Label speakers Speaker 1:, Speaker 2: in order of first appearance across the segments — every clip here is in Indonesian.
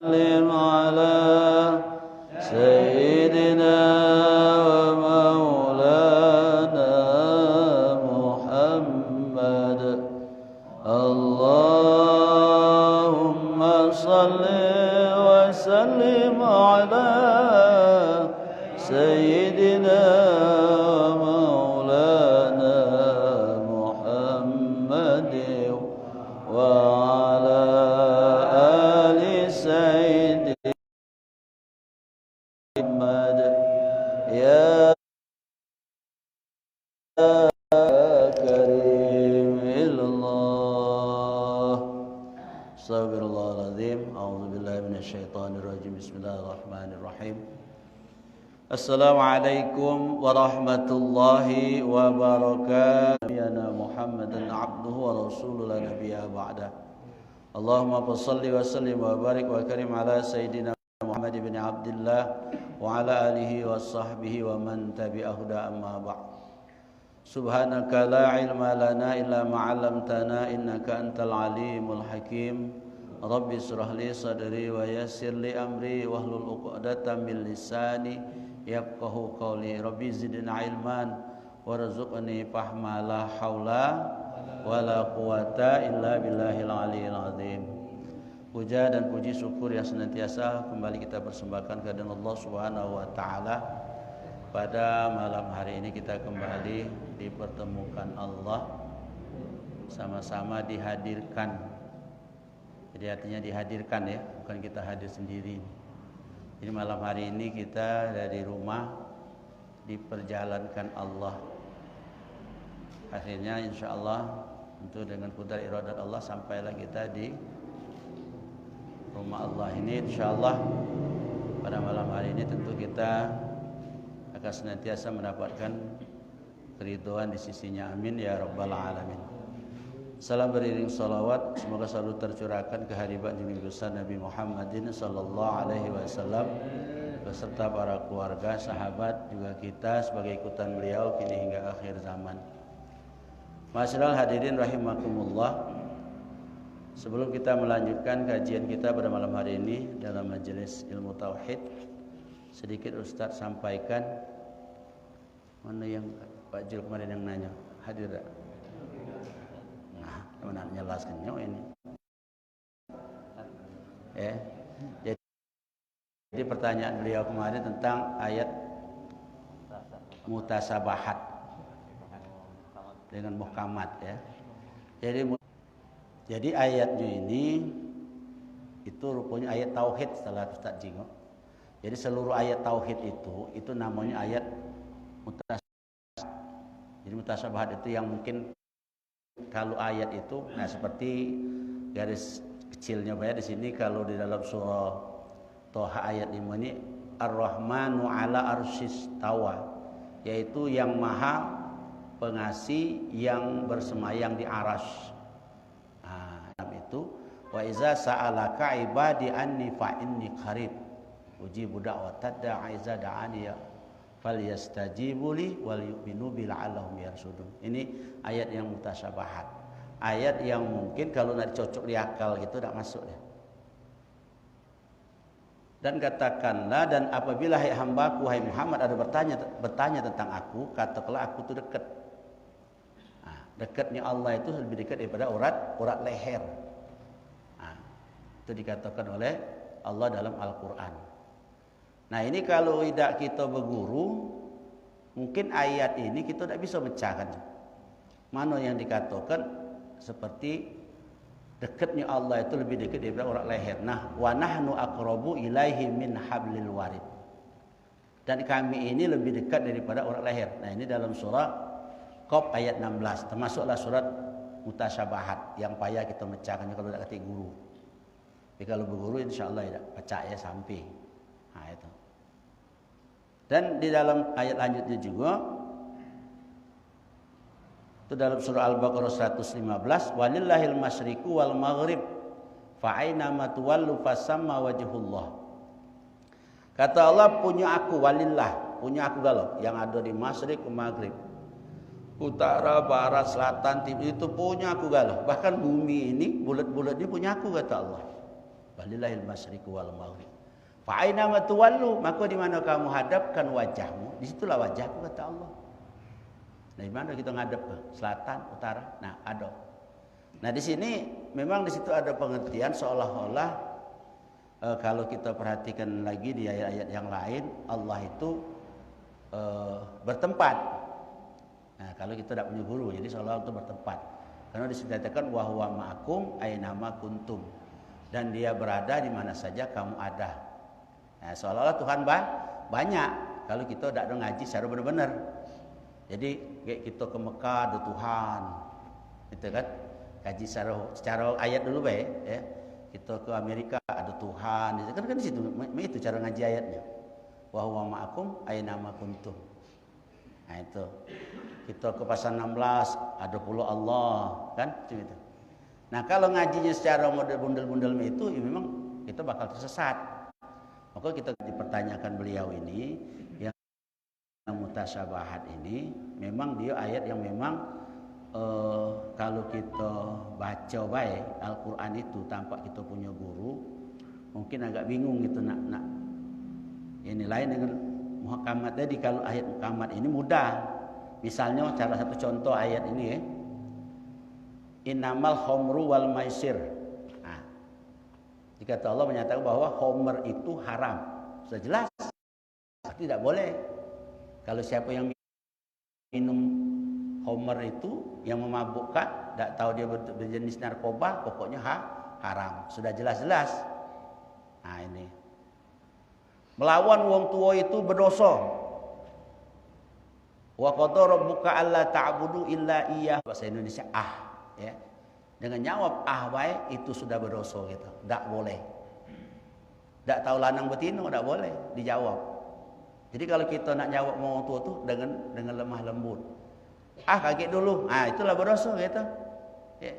Speaker 1: وسلم على سيدنا ومولانا محمد اللهم صل وسلم على سيدنا ومولانا محمد وعلى آل سيدنا محمد يا كريم إلا الله استغفر الله العظيم أعوذ بالله من الشيطان الرجيم بسم الله الرحمن الرحيم Assalamualaikum warahmatullahi wabarakatuh. Nabiyyana Muhammadan abduhu wa rasuluhu la nabiyya ba'da. Allahumma shalli wa sallim wa barik wa karim ala sayyidina Muhammad ibn Abdullah wa ala alihi wa sahbihi wa man tabi'ahu da amma ba'd. Subhanaka la ilma lana illa ma 'allamtana innaka antal alimul hakim. Rabbi shrah li sadri wa yassir li amri wahlul 'uqdatam min lisani yafqahu qawli. Rabbi zidna ilman warzuqni fahma la haula wala quwata illa billahil aliyil azim. Puja dan puji syukur yang senantiasa kembali kita persembahkan kepada Allah Subhanahu wa taala. Pada malam hari ini kita kembali dipertemukan Allah, sama-sama dihadirkan. Jadi artinya dihadirkan ya, bukan kita hadir sendiri. Jadi malam hari ini kita dari rumah diperjalankan Allah. Akhirnya insya Allah untuk dengan qudrat iradat Allah sampailah kita di rumah Allah ini. Insya Allah pada malam hari ini tentu kita akan senantiasa mendapatkan keridhaan di sisinya. Amin ya rabbal alamin. Salam beriring salawat semoga selalu tercurahkan kehadiran junjungan besar Nabi Muhammadin sallallahu alaihi wasallam beserta para keluarga, sahabat, juga kita sebagai ikutan beliau kini hingga akhir zaman. Ma'asyiral hadirin rahimakumullah. Sebelum kita melanjutkan kajian kita pada malam hari ini dalam majelis ilmu tauhid, sedikit Ustaz sampaikan. Mana yang Pak Jil kemarin yang nanya, hadir tak? Nah, jelaskan ini. Jadi pertanyaan beliau kemarin tentang ayat mutasabahat dengan muhkamat ya. Jadi ayatnya ini itu rupanya ayat tauhid setelah Ustaz Jingo. Jadi seluruh ayat tauhid itu namanya ayat mutasabahat. Jadi mutasabahat itu yang mungkin kalau ayat itu, nah seperti garis kecilnya ya di sini kalau di dalam surah Toha ayat 5 ini Ar-Rahmanu ala arsyis tawa, yaitu yang maha pengasih yang bersemayang di arasy. Nah, itu wa iza sa'alaka ibadi anni fa inni qarib ujibu da'watad da'i iza da'ani ya falyastajibu li wal yu'minu bi la'allahum yarshudun. Ini ayat yang mutasyabahat. Ayat yang mungkin kalau nak dicocok di akal gitu tidak masuk ya. Dan katakanlah, dan apabila hai hambaku hai Muhammad ada bertanya tentang aku, katakanlah aku itu dekat. Nah, dekatnya Allah itu lebih dekat daripada urat leher. Nah, itu dikatakan oleh Allah dalam Al-Qur'an. Nah ini kalau tidak kita berguru, mungkin ayat ini kita tidak bisa mecahkan. Mana yang dikatakan seperti dekatnya Allah itu lebih dekat daripada urat leher. Nah, wa nahnu aqrabu ilaihi min hablil warid. Dan kami ini lebih dekat daripada urat leher. Nah ini dalam surah Qaf ayat 16. Termasuklah surat mutasyabahat yang payah kita mecahkannya kalau tidak ketik guru. Tapi kalau berguru insya Allah tidak pecah ya sampai. Nah itu. Dan di dalam ayat lanjutnya juga itu dalam surah Al-Baqarah 115, walillahil masyriqu wal maghrib fa aina ma tuwallu fasamma wajhullah. Kata Allah, punya aku walillah, punya aku galau yang ada di masyriq ke maghrib. Utara, barat, selatan, timur itu punya aku galau. Bahkan bumi ini bulat-bulat ini punya aku kata Allah. Walillahil masyriqu wal maghrib. Fa aina ma tuwallu, maka di mana kamu hadapkan wajahmu, di situlah wajahku, kata Allah. Nah, di mana kita ngadep ke? Selatan, utara. Nah, ada. Nah, di sini memang di situ ada pengertian seolah-olah kalau kita perhatikan lagi di ayat-ayat yang lain, Allah itu bertempat. Nah, kalau kita tidak punya guru, jadi seolah-olah itu bertempat. Karena disebutkan wa huwa ma'akum aina ma kuntum. Dan dia berada di mana saja kamu ada. Nah, seolah-olah Tuhan banyak. Kalau kita tidak ada ngaji secara benar-benar. Jadi kayak kita ke Mekah ada Tuhan, gitu kan? Kaji secara ayat dulu baik, ya. Kita ke Amerika ada Tuhan, kan di situ. Itu cara ngaji ayatnya. Wa huwa ma'akum aina ma kuntum. Nah itu. Kita ke pasal 16 ada pula Allah, kan? Gitu. Nah kalau ngajinya secara model bundel-bundel itu, ya memang kita bakal tersesat. Maka kita dipertanyakan beliau ini yang mutasyabahat ini, memang dia ayat yang memang kalau kita baca baik Al-Quran itu tanpa kita punya guru, mungkin agak bingung gitu nak ini lain dengan muhakamat tadi. Kalau ayat muhakamat ini mudah. Misalnya salah satu contoh ayat ini ya. Innamal khamru wal maisir. Nah, jika Allah menyatakan bahwa khamr itu haram, sudah jelas tidak boleh. Kalau siapa yang minum khamr itu yang memabukkan, tidak tahu dia berjenis narkoba, pokoknya haram, sudah jelas-jelas. Nah ini melawan wong tua itu berdosa. Wa qadara rabbuka alla ta'budu illa iyyah. Bahasa Indonesia ya. Dengan jawab baik itu sudah berdosa gitu. Tak boleh. Tak tahu lanang betina tak boleh dijawab. Jadi kalau kita nak jawab orang tua tu dengan lemah lembut. Kaget dulu. Itulah berdosa gitu. Ya.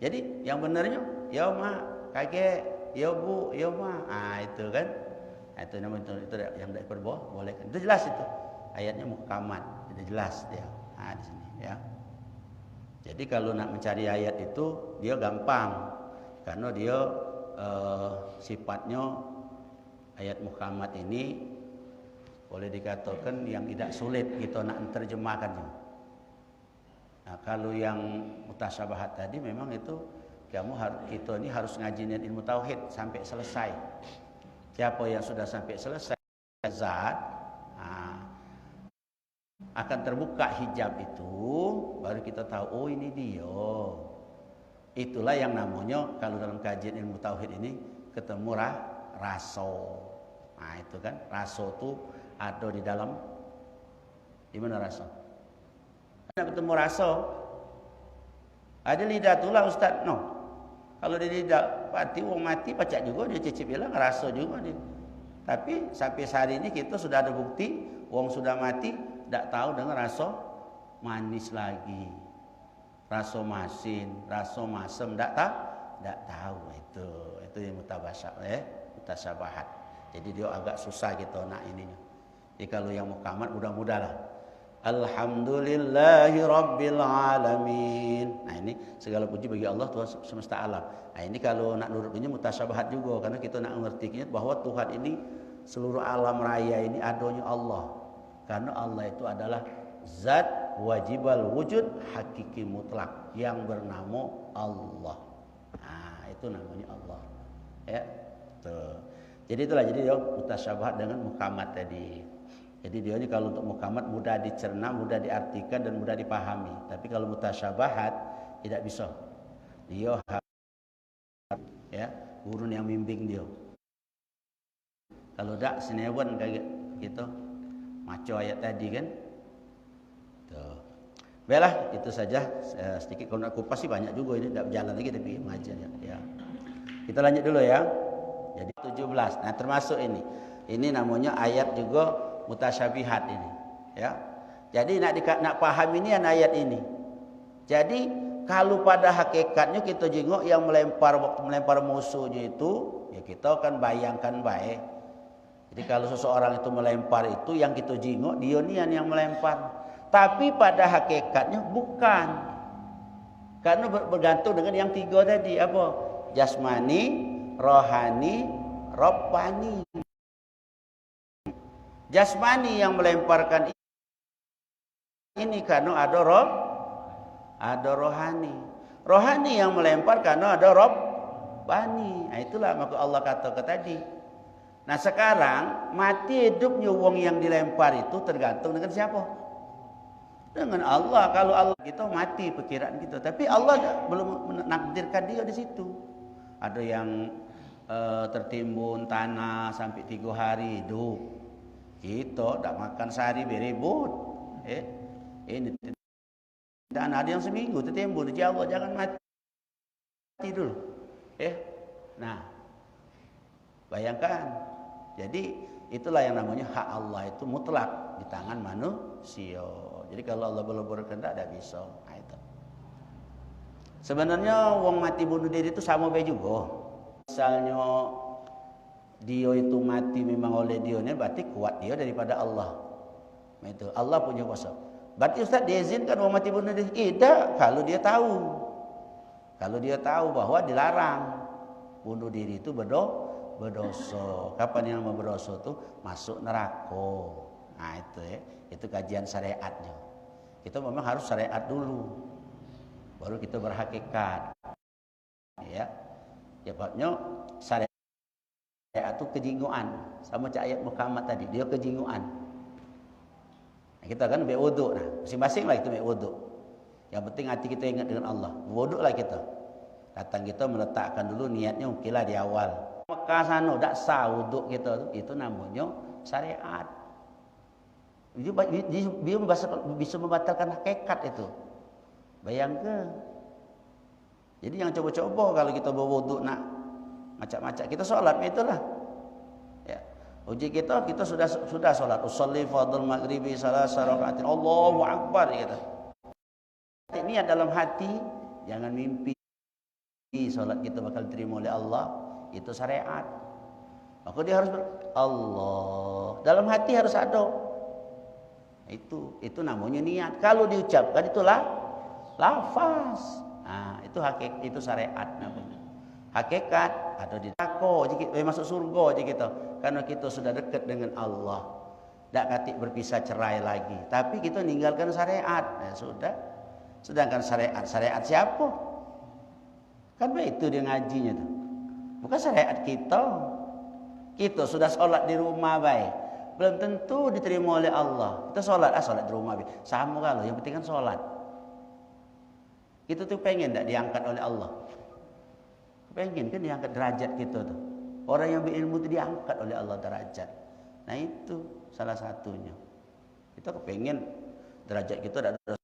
Speaker 1: Jadi yang benarnya ya mak, kakek, ya bu, ya mak. Itu kan. Itu namanya itu yang tidak boleh kan. Itu jelas itu. Ayatnya muhkamat, sudah jelas dia. Di sini ya. Jadi kalau nak mencari ayat itu dia gampang karena dia sifatnya ayat muhkamat ini boleh dikatakan yang tidak sulit kita nak terjemahkannya. Nah, kalau yang mutasyabahat tadi memang itu kita ini harus ngajiin ilmu tauhid sampai selesai. Siapa yang sudah sampai selesai zat, akan terbuka hijab itu, baru kita tahu ini dia. Itulah yang namanya kalau dalam kajian ilmu tauhid ini ketemu raso. Nah itu kan raso itu ada di dalam, di mana raso? Ada ketemu raso. Ada lidah tulang Ustaz. No. Kalau di lidah mati pacak juga dia cicip bilang raso juga dia. Tapi sampai hari ini kita sudah ada bukti wong sudah mati tidak tahu dengan rasa manis lagi, rasa masin, rasa masam, tidak tahu itu yang mutasyabahat. Jadi dia agak susah gitu nak ininya. Jadi kalau yang muhkamat mudah-mudah lah. Alhamdulillahi Rabbil Alamin. Nah ini segala puji bagi Allah Tuhan semesta alam. Nah ini kalau nak nurutnya mutasyabahat juga, karena kita nak mengertinya bahwa Tuhan ini seluruh alam raya ini adanya Allah. Karena Allah itu adalah zat wajibal wujud hakiki mutlak yang bernama Allah. Nah, itu namanya Allah. Ya. Tuh. Jadi itulah dia mutasyabahat dengan muhkamat tadi. Jadi dia ini kalau untuk muhkamat mudah dicerna, mudah diartikan dan mudah dipahami. Tapi kalau mutasyabahat tidak bisa. Dia ya, guru yang bimbing dia. Kalau tak senewan kayak gitu. Maco ayat tadi kan. Tuh. Baiklah, itu saja sedikit. Kalau nak kupas sih banyak juga ini, tidak berjalan lagi tapi mengajarnya. Ya. Kita lanjut dulu ya. Jadi 17. Nah, termasuk ini. Ini namanya ayat juga mutasyabihat ini, ya. Jadi nak paham ini ayat ini. Jadi kalau pada hakikatnya kita jengok yang waktu melempar musuhnya itu, ya kita akan bayangkan baik. Jadi kalau seseorang itu melempar itu yang kita jengok dia nian yang melempar. Tapi pada hakikatnya bukan. Karena bergantung dengan yang tiga tadi apa? Jasmani, rohani, robbani. Jasmani yang melemparkan ini karena ada rohani. Rohani yang melempar karena ada robbani. Nah, itulah maka Allah katakan tadi. Nah sekarang mati hidupnya wong yang dilempar itu tergantung dengan siapa? Dengan Allah. Kalau Allah kita mati pikiran kita, tapi Allah belum menakdirkan dia di situ. Ada yang tertimbun tanah sampai 3 hari hidup. Kita tak makan sehari beribut. Ini dan ada yang seminggu tertimbun. Jadi Allah jangan mati dulu. Nah, bayangkan. Jadi itulah yang namanya hak Allah itu mutlak di tangan manusia. Jadi kalau Allah belum berkehendak tidak bisa. Nah, itu. Sebenarnya wong mati bunuh diri itu sama baik juga. Misalnya dia itu mati memang oleh dia, berarti kuat dia daripada Allah. Nah, itu Allah punya kuasa. Berarti Ustaz diizinkan wong mati bunuh diri? Tidak, kalau dia tahu. Kalau dia tahu bahwa dilarang bunuh diri itu berdosa. Kapan yang mau berdosa itu masuk neraka. Nah itu ya, itu kajian syariatnya. Kita memang harus syariat dulu, baru kita berhakikat. Ya, pokoknya syariat itu kejinguan. Sama cak ayat Muhammad tadi, dia kejinguan. Nah, kita kan berwudu, nah masing-masing lah itu berwudu. Yang penting hati kita ingat dengan Allah. Wudu lah kita. Datang kita meletakkan dulu niatnya, mungkinlah di awal. Mekah sana tak sah wuduk kita itu namanya syariat. Dia bisa membatalkan hakikat itu. Bayangkan. Jadi yang coba-coba kalau kita berwuduk nak macam-macam kita sholat itulah. Ya. Uji kita sudah sholat. Usolli fardhu maghribi salasa rakaatin. Allahu akbar gitu. Niat dalam hati, jangan mimpi sholat kita bakal diterima oleh Allah. Itu syariat. Maka dia harus Allah. Dalam hati harus ada. Itu namanya niat. Kalau diucapkan itulah lafaz. Nah, itu syariat namanya. Hakikat ada di neraka, masuk surga aja kita. Karena kita sudah dekat dengan Allah. Tak katik berpisah cerai lagi. Tapi kita ninggalkan syariat. Ya sudah. Sedangkan syariat siapa? Kan itu dia ngajinya tuh. Bukan syariat kita. Kita sudah sholat di rumah baik, belum tentu diterima oleh Allah. Kita sholat di rumah baik. Sama kalau yang penting kan sholat. Kita tuh pengen tak diangkat oleh Allah. Pengen kan diangkat derajat kita tuh. Orang yang berilmu itu diangkat oleh Allah derajat. Nah itu salah satunya. Kita kepengen derajat kita ada.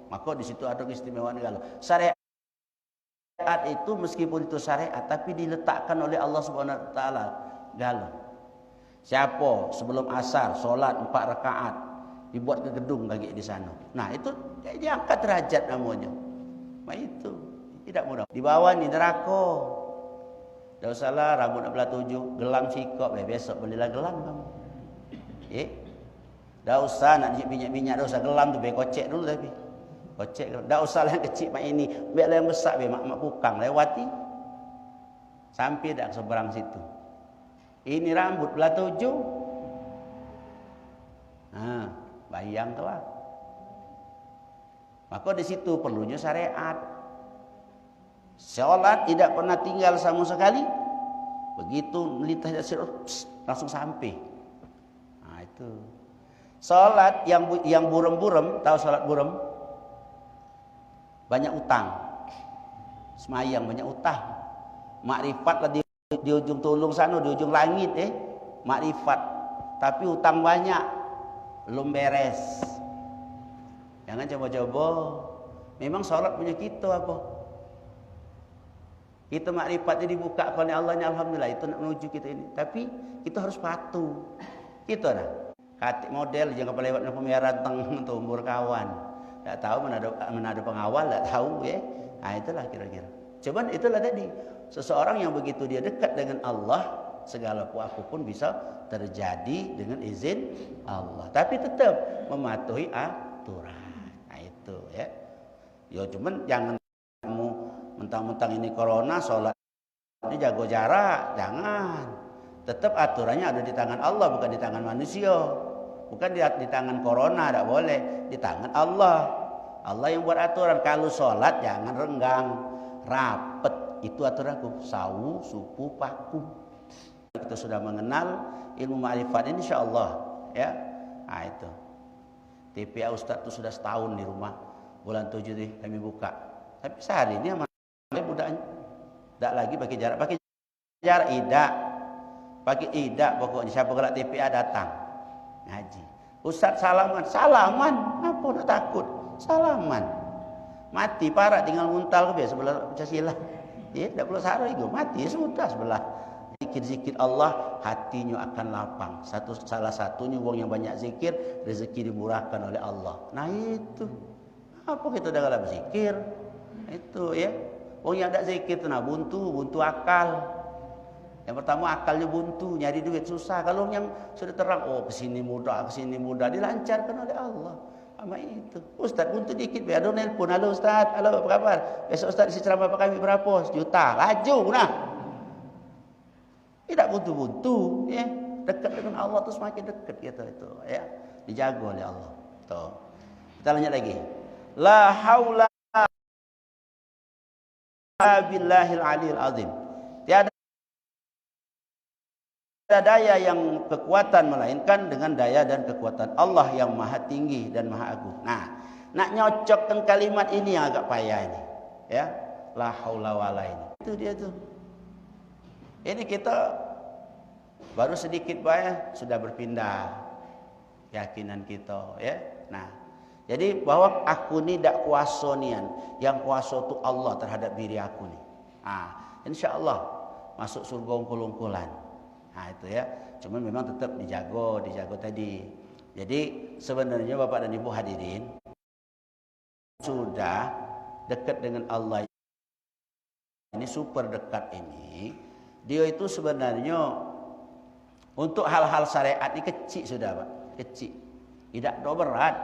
Speaker 1: Maka di situ ada keistimewaan kalau syariat itu meskipun itu syariat tapi diletakkan oleh Allah Subhanahu wa taala galau. Siapa sebelum asar solat 4 rakaat dibuat ke gedung lagi di sana. Nah, itu diangkat derajat namanya. Nah, itu tidak mudah. Di bawah ni neraka. Dah usahlah rambut nak belah 7, gelang sikap besok belilah gelang kamu. Dah usah nak minyak-minyak dah usah gelang tu kocek dulu tapi. Kocek, tak usahlah yang kecil mak ini, biarlah yang besar biar mak pukang lewati. Sampai dak seberang situ. Ini rambut belah 7. Nah, bayangkanlah. Maka di situ perlunya syariat. Salat tidak pernah tinggal sama sekali. Begitu melintas langsung sampai. Nah, itu. Salat yang burem-burem, tahu salat burem? Banyak utang, semayang banyak utang, makrifat lah di ujung tulung sana, di ujung langit makrifat, tapi utang banyak, belum beres. Jangan coba-coba. Memang sholat punya kita apa? Kita makrifatnya dibuka oleh Allahnya, alhamdulillah itu nak menuju kita ini. Tapi kita harus patuh. Kita dah. Katik model jangan lewat pemeliharaan untuk umur kawan. Tak tahu mana ada pengawal, tak tahu ya. Nah itulah kira-kira. Cuman itulah tadi. Seseorang yang begitu dia dekat dengan Allah, segala puaku pun bisa terjadi dengan izin Allah. Tapi tetap mematuhi aturan. Nah itu ya. Ya cuman jangan kamu mentang-mentang ini corona sholat Ini jago jarak, jangan. Tetap aturannya ada di tangan Allah, bukan di tangan manusia. Bukan di tangan corona, tidak boleh. Di tangan Allah. Allah yang buat aturan. Kalau sholat jangan renggang, rapet. Itu aturanku. Sawu, supu, paku. Kita sudah mengenal ilmu ma'rifat ini, insya Allah. Ya, nah itu. TPA Ustadz itu sudah setahun di rumah. Bulan 7 nih kami buka. Tapi sehari ini sama budaknya. Tidak lagi pakai jarak, idak. Pakai idak pokoknya. Siapa kalau TPA datang ngaji. Ustadz salaman. Apa nak takut? Salaman. Mati parah tinggal muntal ke biasa sebelah Pancasila. Ya, tidak perlu sarung itu. Mati sudah sebelah. Zikir-zikir Allah, hatinya akan lapang. Salah satunya wong yang banyak zikir, rezeki dimurahkan oleh Allah. Nah itu. Apa kita dah kalau berzikir? Itu ya. Wong yang tidak zikir itu nah buntu akal. Yang pertama akalnya buntu, nyari duit susah. Kalau yang sudah terang, oh kesini mudah, dilancarkan oleh Allah. Sama itu. Ustaz buntu dikit, biar ada nelpon. Halo Ustaz, halo apa kabar? Besok Ustaz isi ceramah kami berapa? 1 juta. Laju nah. Tidak buntu-buntu, ya. Dekat dengan Allah tu semakin dekat kita itu, ya. Dijaga oleh Allah. Tuh. Kita lanjut lagi. La haula billahil aliyil azim. Tiada daya yang kekuatan melainkan dengan daya dan kekuatan Allah yang maha tinggi dan maha agung. Nah, nak nyocokkan kalimat ini yang agak payah ini, ya. La haula wala ini. Itu dia tuh. Ini kita baru sedikit bayar sudah berpindah keyakinan kita, ya. Nah, jadi bahwa aku ni dak kuasa nian, yang kuasa tu Allah terhadap diri aku ni. Insya-Allah masuk surga ungkul-ungkulan. Nah, itu ya. Cuma memang tetap dijaga tadi. Jadi sebenarnya Bapak dan Ibu hadirin sudah dekat dengan Allah ini, super dekat ini. Dia itu sebenarnya untuk hal-hal syariat ini kecil sudah Pak, kecil. Tidak berat.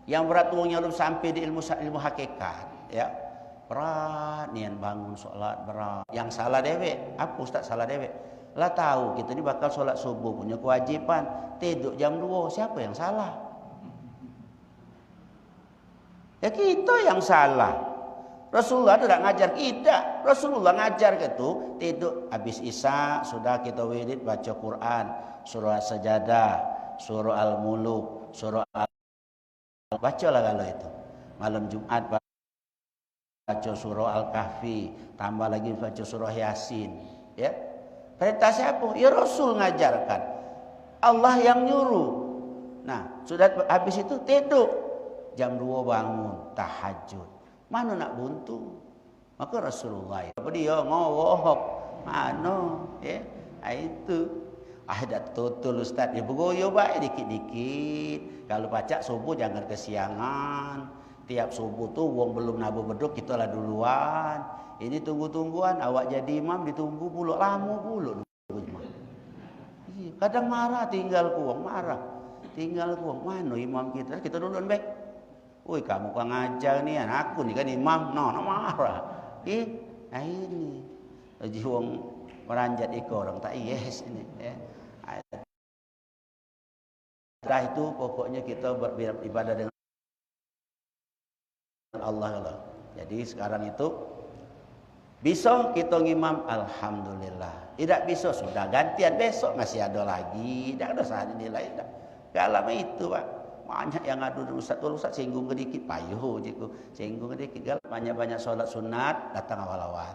Speaker 1: Yang berat uangnya belum sampai di ilmu hakikat, ya. Berat nian bangun solat berat. Yang salah dewek, apa Ustaz salah dewek? Lah tahu kita ni bakal solat subuh punya kewajiban, tidur jam 2, siapa yang salah? Ya kita yang salah. Rasulullah tidak ngajar kita. Rasulullah ngajar gitu, tidur habis Isya sudah kita wirid baca Quran, surah Sajadah, surah Al-Muluk, surah bacalah kalau itu. Malam Jumat baca surah Al-Kahfi, tambah lagi baca surah Yasin, ya. Perintah siapa? Ya Rasul ngajarkan. Allah yang nyuruh. Nah, sudah habis itu tidur. Jam 2 bangun tahajud. Mana nak buntu? Maka Rasulullah apa dia ngowok mana ya itu dah total Ustaz dia bergoyo baik dikit-dikit. Kalau baca subuh jangan kesiangan. Tiap subuh tu wong belum nabu beduk kita lah duluan. Ini tunggu-tungguan awak jadi imam ditunggu puluh lama puluh. Kadang marah tinggal kuang marah. Tinggal kuang mana imam kita duluan baik. Woi kamu kan ngajar nih aku nih kan imam, no marah. Nah ini jiwang meranjat ikor orang tak yes ini. Ya. Setelah itu pokoknya kita beribadah dengan Allah Allah. Jadi sekarang itu bisa kita ngimam, alhamdulillah. Tidak bisa sudah gantian besok masih ada lagi. Tidak ada saat ini lain. Kalau itu Pak. Banyak yang ngadu Ustaz singgung sedikit payuh jiku singgung sedikit banyak sholat sunat datang awal-awal.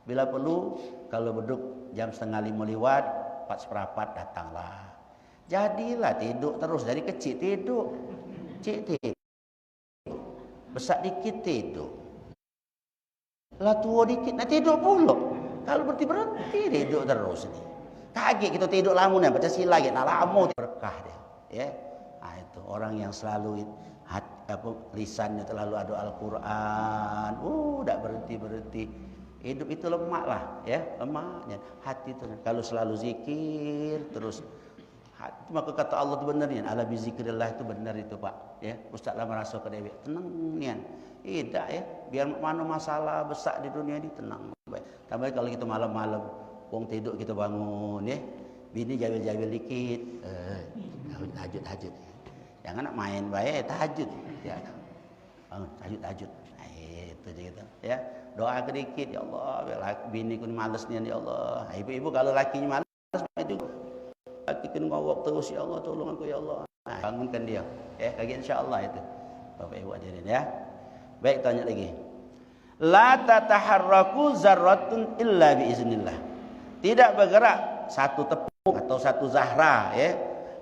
Speaker 1: Bila perlu kalau beduk jam 4:30 lewat 4:15 datanglah. Jadilah tidur terus dari kecil tidur. Tidur. Besar dikit tidur. Lah tua dikit nak tidur pula. Kalau berhenti tidur terus ni. Kaget kita tidur lama ni baca sila lagi nak lama berkah dia. Ya. Nah, itu orang yang selalu lisannya terlalu ada Al-Quran, tak berhenti. Hidup itu lemak lah, ya lemaknya. Hati itu kalau selalu zikir terus, hati, maka kata Allah itu benar ni. Ala bizikrillah itu benar itu Pak. Ya, Ustaz lah merasa ke dewi tenang nian. Tidak ya, biar mana masalah besar di dunia ini tenang. Tambah kalau kita malam-malam wong tidur kita bangun ya. Bini jabil-jabil dikit. Tahajud. Jangan nak main baik tahajud ya. Bangun tahajud. Nah, itu je gitu ya. Doa sedikit ya Allah, biar bini kun malas ni ya Allah. Ibu-ibu kalau lakinya malas itu laki kena ngawak terus ya Allah, tolong aku ya Allah. Nah, bangunkan dia. Ya, lagi insya-Allah itu. Bapak Ibu hadirin ya. Baik, tanya lagi. La tataharraku zarratun illa biiznillah. Tidak bergerak satu tepung atau satu zahra ya.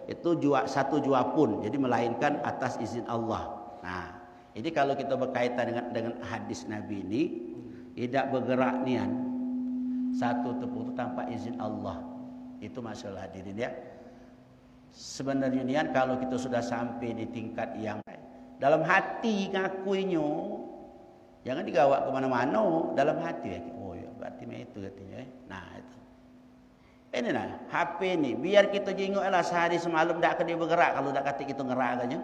Speaker 1: Itu satu jua pun. Jadi melainkan atas izin Allah. Nah, ini kalau kita berkaitan dengan hadis Nabi ini, tidak bergerak nian satu tepung itu tanpa izin Allah. Itu masalah hadirin ya. Sebenarnya nian kalau kita sudah sampai di tingkat yang dalam hati ngakuinya, jangan digawak kemana-mana, dalam hati ya. Oh ya, berarti itu katanya. Nah itu. Ini nah, HP ni biar kita jengok lah sehari semalam tak akan dia bergerak kalau tak kata kita ngerakkannya.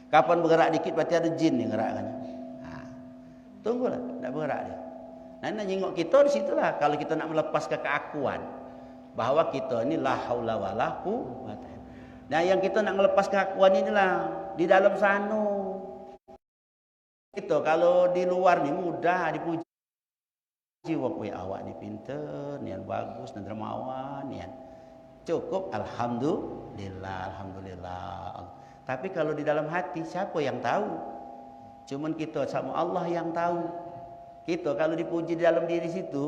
Speaker 1: Kapan bergerak dikit berarti ada jin ni ngerakkannya. Nah, tunggulah, tak bergerak dia. Nah, nak jengok kita di situlah kalau kita nak melepas keakuan bahwa kita ni la haula wala quwwata. Nah, yang kita nak melepas keakuan inilah di dalam sana. Itu kalau di luar ni mudah dipuji. Wong awak ni pintar, nian bagus dan dermawan, nian. Cukup alhamdulillah. Tapi kalau di dalam hati siapa yang tahu? Cuman kita sama Allah yang tahu. Kita kalau dipuji di dalam diri situ,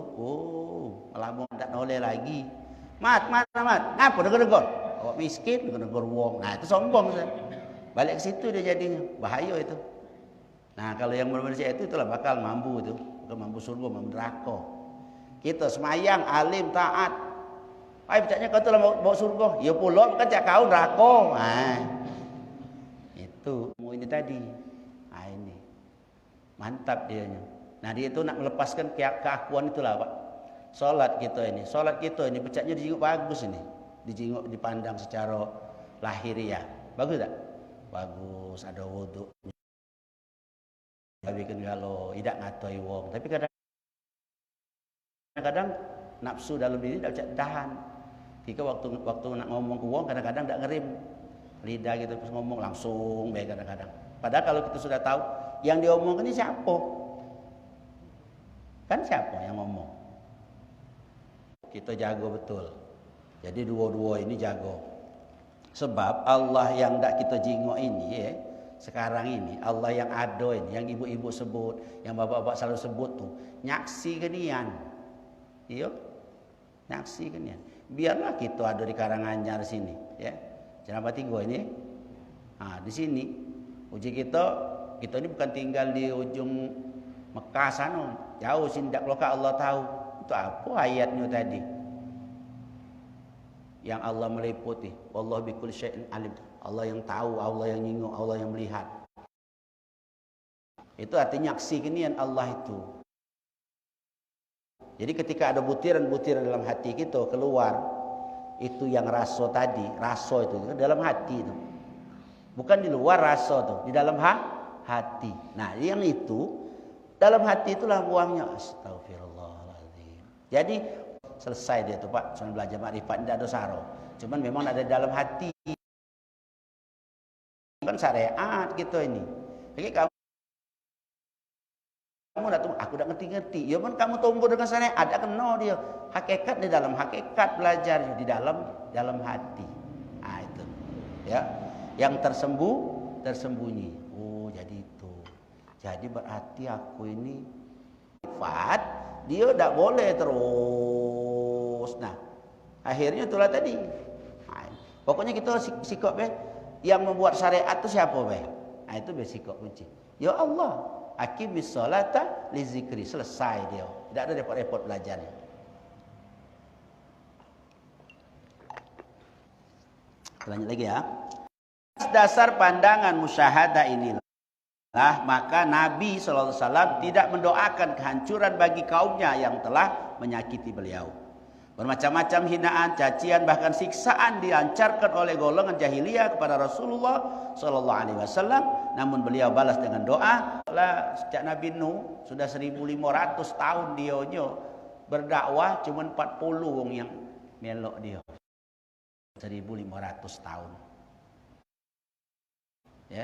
Speaker 1: lama tak noleh lagi. Mat. Ngapa dengar-dengar? Awak miskin, dengar wong. Nah, itu sombong saya. Balik ke situ dia jadinya. Bahaya itu. Nah, kalau yang manusia itu itulah bakal mampu itu. Bukan mampu surga, mampu neraka. Kita semayang, alim, taat. Ai percaya kau telah bawa surga. Ya pula kan cak kau neraka. Nah. Itu mau ini tadi. Nah, ini. Mantap dianya. Nah, dia itu nak melepaskan keakuan itulah, Pak. Solat kita ini pecahnya dijenguk bagus ini. Dijenguk dipandang secara lahiriah. Bagus tak? Bagus, ada wudhu. Tapi kan kalau tidak ngatoi wong, tapi kadang-kadang nafsu dalam diri tidak bisa tahan. Jika waktu nak ngomong ke wong kadang-kadang tidak ngerim. Lidah gitu terus ngomong langsung baik kadang-kadang. Padahal kalau kita sudah tahu yang diomongkan ini siapa? Kan siapa yang ngomong? Kita jago betul. Jadi dua-dua ini jago. Sebab Allah yang tak kita jingok ini ya, sekarang ini Allah yang ada ini, yang ibu-ibu sebut, yang bapak-bapak selalu sebut tuh, nyaksi kenian. Iya. Nyaksi kenian. Biarlah kita ada di Karanganyar sini ya. Jangan tinggal ini. Nah, di sini uji kita ini bukan tinggal di ujung Mekah sana, jauh sini tak keluar Allah tahu. Itu apa ayatnya tadi? Yang Allah meliputi, wallahu bikulli syai'in alim. Allah yang tahu, Allah yang nyingok, Allah yang melihat. Itu artinya nyaksi kenian Allah itu. Jadi ketika ada butiran-butiran dalam hati kita keluar, itu yang rasa tadi, rasa itu dalam hati itu. Bukan di luar rasa itu, di dalam hati. Nah, yang itu dalam hati itulah buangnya. Astagfirullahaladzim. Jadi selesai dia tuh Pak, cuma belajar makrifat tidak ada saro. Cuman memang ada di dalam hati. Kan syariat kita ini. Jadi kamu aku udah ngerti-ngerti. Ya kan kamu tumbuh dengan syariat, ada kena dia. Hakikat di dalam hakikat belajar di dalam hati. Nah itu. Ya. Yang tersembunyi. Oh, jadi itu. Jadi berarti aku ini sifat dia tak boleh terus. Nah, akhirnya itulah tadi. Nah, pokoknya kita sikap yang membuat syariat itu siapa Nah, itu sikap kunci. Ya Allah, aqimis sholata li zikri. Selesai dia. Tidak ada repot-repot belajarnya. Lanjut lagi ya. Dasar pandangan musyahadah inilah maka Nabi SAW tidak mendoakan kehancuran bagi kaumnya yang telah menyakiti beliau. Bermacam-macam hinaan, cacian, bahkan siksaan dilancarkan oleh golongan jahiliyah kepada Rasulullah sallallahu alaihi wasallam. Namun beliau balas dengan doa. Sejak Nabi Nuh sudah 1500 tahun dia berdakwah, cuma 40 wong yang melok dia. 1500 tahun. Ya.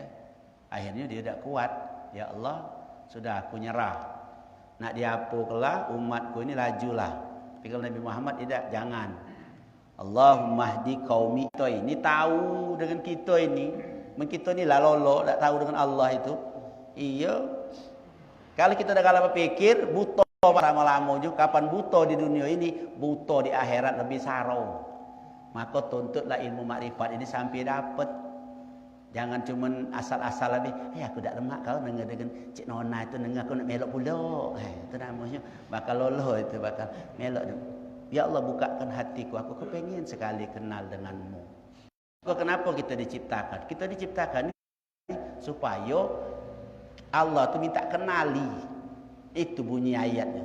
Speaker 1: Akhirnya dia tidak kuat. Ya Allah, sudah aku nyerah. Nak diapukelah umatku ini lajulah. Tapi kalau Nabi Muhammad tidak, jangan. Allahumma hdi qaumi. Kita ini tahu dengan kita ini. Kita ni lah lolo, tak tahu dengan Allah itu. Iya. Kalau kita dah kalah berpikir, buta lama-lama juga. Kapan buta di dunia ini, buta di akhirat lebih sarau. Maka tuntutlah ilmu makrifat ini sampai dapat. Jangan cuma asal-asal lebih. Aku tak lemak kau dengar dengan Cik Nona itu dengar aku nak melok pula. Itu namanya bakal lolo itu bakal melok. Ya Allah bukakan hatiku. Aku kepengen sekali kenal denganmu. Kenapa kita diciptakan? Kita diciptakan supaya Allah tu minta kenali. Itu bunyi ayatnya.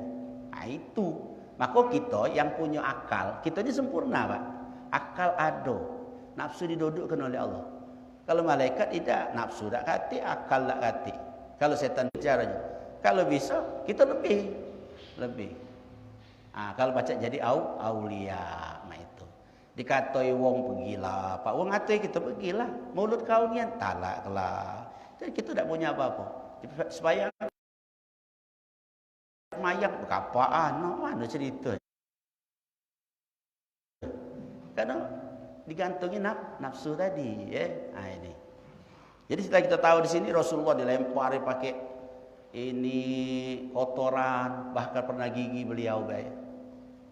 Speaker 1: Nah, itu. Maka kita yang punya akal, kita ini sempurna, Pak. Akal ada. Nafsu didudukkan oleh Allah. Kalau malaikat tidak, nafsu tak kati, akal tak kati. Kalau setan bicaranya. Kalau bisa, kita lebih. Kalau baca jadi aulia. Nah itu. Dikatoi wong pergilah. Pak wong ngatai kita pergilah. Mulut kau ni talaklah. Jadi kita tak punya apa-apa. Supaya mayang kapaan, mana cerita. Karena digantungi nafsu tadi, ya. Ini. Jadi setelah kita tahu di sini Rasulullah dilempari pakai ini kotoran, bahkan pernah gigi beliau baik.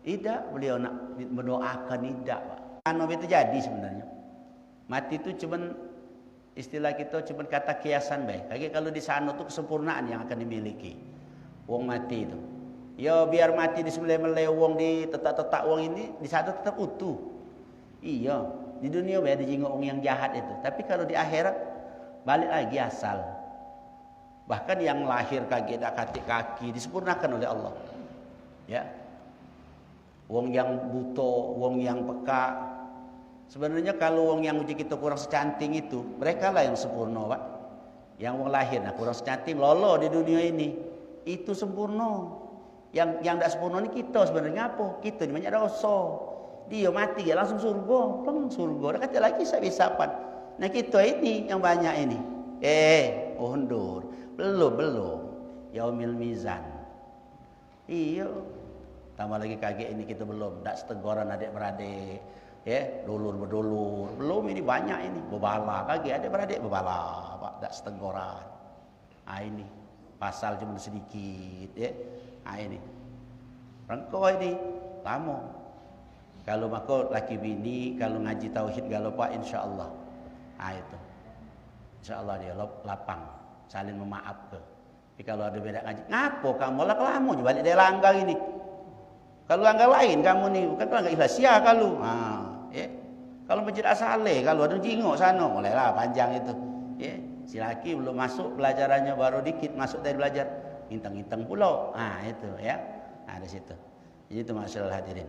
Speaker 1: Tidak, beliau nak mendoakan tidak, Pak. Nabi itu jadi sebenarnya. Mati itu cuman istilah kita cuman kata kiasan baik. Lagi kalau di sana tuh kesempurnaan yang akan dimiliki. Wong mati itu. Ya biar mati di sebelah-belah wong di tetak-tetak wong ini di sana tetap utuh. Iya, di dunia ada jingok orang yang jahat itu. Tapi kalau di akhirat balik lagi asal. Bahkan yang lahir kaki tak katik kaki disempurnakan oleh Allah. Ya. Wong yang buto, wong yang peka. Sebenarnya kalau wong yang uji kita kurang secanting itu, mereka lah yang sempurna, Pak. Yang wong lahir kurang secanting lolo di dunia ini. Itu sempurna. Yang tidak sempurna ini kita sebenarnya apa? Kita ni banyak dosa. Dia mati dia langsung surga, surga. Dah kata lagi sabi-sapan. Nah kita ini yang banyak ini. Undur. Belum. Yaumil mizan. Iya. Tambah lagi kaget ini kita belum. Tak seteguran adik-beradik. Dulur berdulur. Belum ini banyak ini. Bebala kaget adik-beradik bebala. Pak, tak seteguran. Ini. Pasal cuma sedikit. Ini. Rengkau ini. Lama. Kalau maka laki bini, kalau ngaji tauhid kalau pak insya-Allah. Itu. Insya-Allah dia lapang, saling memaaf ke. Tapi kalau ada beda ngaji, ngapo kamu lah kelamu balik dari langgar ini. Kalau langgar lain kamu ni bukan langgar ikhlas ya kalau. Kalau masjid Asale, kalau ada jingok sana, mulailah panjang itu. Si laki belum masuk pelajarannya baru dikit masuk dari belajar, ngintang-ngintang pula. Itu ya. Di situ. Jadi itu masyaallah hadirin.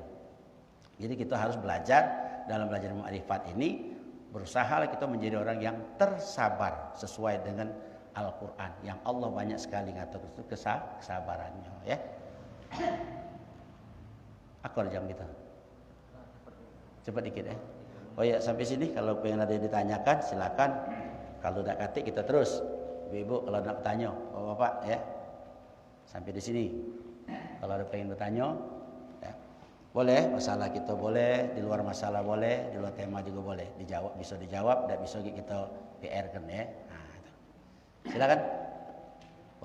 Speaker 1: Jadi kita harus belajar dalam belajar ma'rifat ini berusaha kita menjadi orang yang tersabar sesuai dengan Al-Quran yang Allah banyak sekali ngatur itu kesabarannya ya. Akor jam kita. Cepat dikit ya. Oh ya sampai sini kalau pengen ada yang ditanyakan silakan. Kalau tidak katik kita terus. Ibu kalau nak bertanya, Bapak ya. Sampai di sini. Kalau ada pengen bertanya boleh, masalah kita boleh, di luar masalah boleh, di luar tema juga boleh. Bisa dijawab, tidak bisa kita PR-kan ya. Silakan.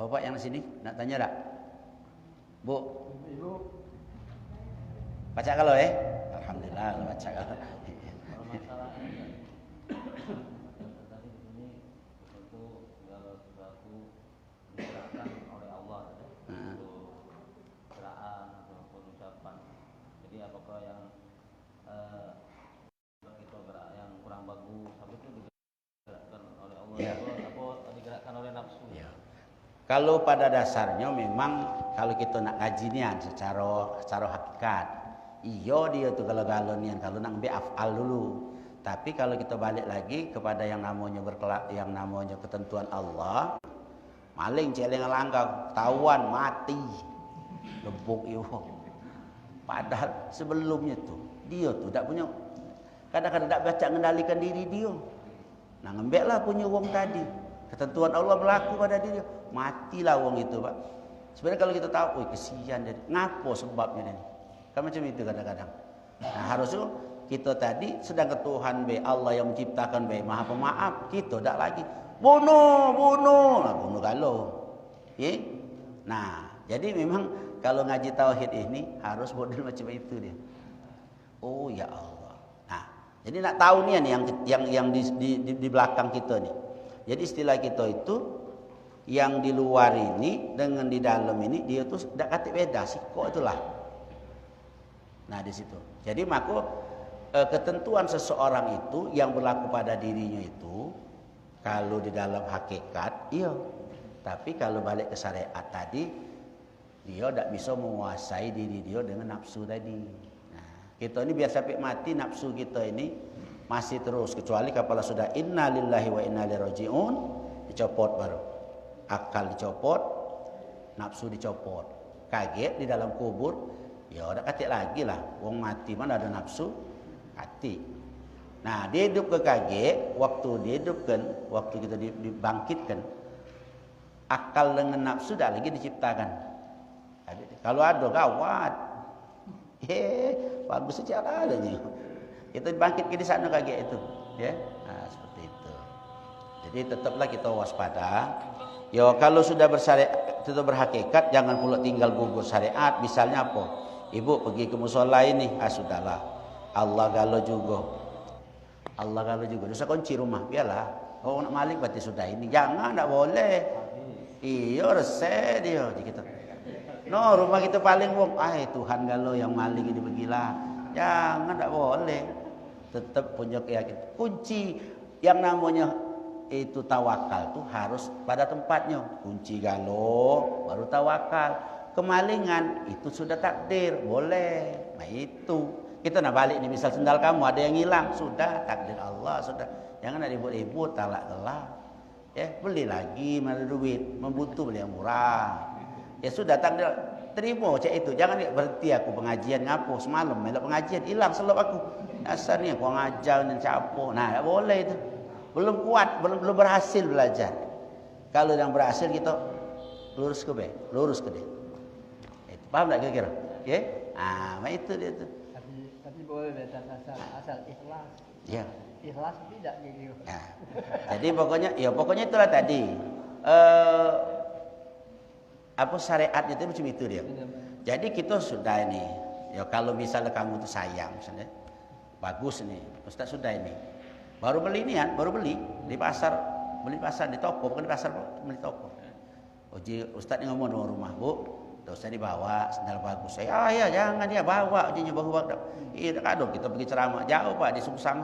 Speaker 1: Bapak yang di sini nak tanya tak? Bu. Ibu. Baca kalau ya. Alhamdulillah baca kalau. Kalau pada dasarnya memang kalau kita nak kajian secara hakikat Iyo dia tuh kalau galonian, kalau nak ambil af'al dulu. Tapi kalau kita balik lagi kepada yang namanya ketentuan Allah, maling celeng langkah, tawan mati, lebuk iyo. Padahal sebelumnya tuh dia tuh tak punya, kadang-kadang tak baca mengendalikan diri dia. Nah ngembek lah punya wong tadi, ketentuan Allah berlaku pada diri, matilah wong itu pak. Sebenarnya kalau kita tahu, wih kesian jadi, ngapo sebabnya ini? Kan macam itu kadang-kadang. Nah harusnya kita tadi sedang ke Tuhan be Allah yang menciptakan be Maha Pemaaf, kita tak lagi bunuh, nah, bunuh galau. Ya? Nah jadi memang kalau ngaji tauhid ini harus model macam itu dia. Oh ya Allah. Nah jadi nak tahu nih yang di belakang kita nih. Jadi istilah kita itu yang di luar ini dengan di dalam ini dia tuh tidak kata beda sih kok itulah. Nah di situ. Jadi maka ketentuan seseorang itu yang berlaku pada dirinya itu kalau di dalam hakikat iya. Tapi kalau balik ke syariat tadi dia tidak bisa menguasai diri dia dengan nafsu tadi. Nah, kita ini biar sampai mati nafsu kita ini masih terus kecuali kalau sudah inna lillahi wa inna ilaihi rajiun dicopot baru. Akal dicopot, nafsu dicopot. Kaget di dalam kubur, ya udah katik lagi lah. Wong mati mana ada nafsu, katik. Nah dia hidup ke kaget, waktu dihidupkan, waktu kita dibangkitkan, akal dengan nafsu dah lagi diciptakan. Kalau ada gawat, bagus secara adanya. Kita bangkit di sana kaget itu, ya. Nah seperti itu. Jadi tetaplah kita waspada. Ya kalau sudah bersyariat, sudah berhakikat, jangan pula tinggal gugur syariat. Misalnya apa? Ibu pergi ke musola ini, sudahlah. Allah galau juga. Dosa kunci rumah, biarlah. Oh nak malik berarti sudah ini. Jangan, tak boleh. Iya reseh dia. Kita. No rumah kita paling wong. Tuhan galau yang maling ini begilah. Jangan, tak boleh. Tetap punya keyakinan. Kunci yang namanya itu tawakal tuh harus pada tempatnya. Kunci galau baru tawakal. Kemalingan itu sudah takdir, boleh. Nah itu kita nak balik nih, misal sendal kamu ada yang hilang, sudah takdir Allah, sudah. Jangan ada ribut-ribut, talak gelap. Ya beli lagi, mana duit, membutuh beli yang murah. Ya sudah takdir, terima cek itu. Jangan berhenti aku pengajian ngapo semalam melok pengajian hilang selop aku. Dasarnya aku ngajar dan capo. Nah tak boleh itu. Belum kuat, belum berhasil belajar. Kalau yang berhasil kita lurus ke dia. Itu paham tak kira-kira? Ya? Itu dia tu.
Speaker 2: Tapi boleh beda asal ikhlas.
Speaker 1: Ya.
Speaker 2: Ikhlas tidak gitu.
Speaker 1: Ya. Jadi pokoknya itulah tadi. Syariat itu macam itu dia. Jadi kita sudah ini. Ya kalau misalnya kamu tu sayang misalnya. Bagus nih. Ustaz sudah ini. Baru beli di pasar, di toko, bukan di pasar, beli toko. Ustaz ni ngomong dengan rumah, Bu, tak usah dibawa, sandal bagus. Saya, ya jangan dia bawa, ujinya bawa. Iya, kadang kita pergi ceramah jauh Pak, di Suku Sama.